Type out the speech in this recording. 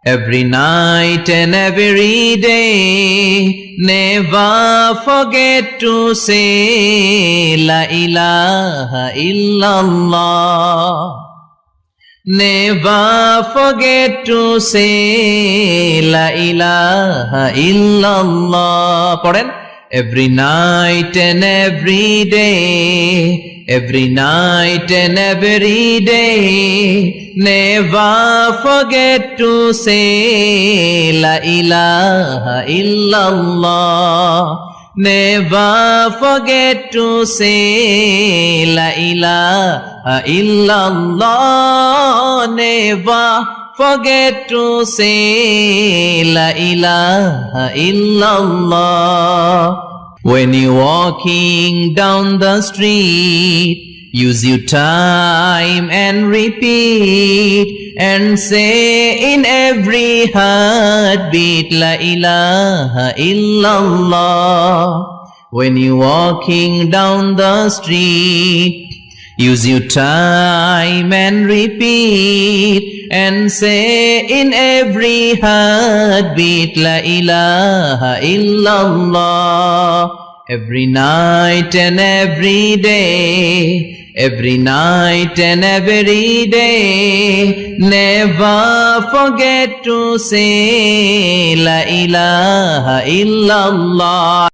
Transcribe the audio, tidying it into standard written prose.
Every night and every day, never forget to say La ilaha illallah. Never forget to say La ilaha illallah. Pardon? Every night and every day, every night and every day, never forget to say La ilaha illallah. Never forget to say La ilaha illallah. Never forget to say La ilaha illallah. When you're walking down the street, use your time and repeat and say in every heartbeat La ilaha illallah. When you're walking down the street, use your time and repeat and say in every heartbeat La ilaha illallah. Every night and every day, every night and every day, never forget to say La ilaha illallah.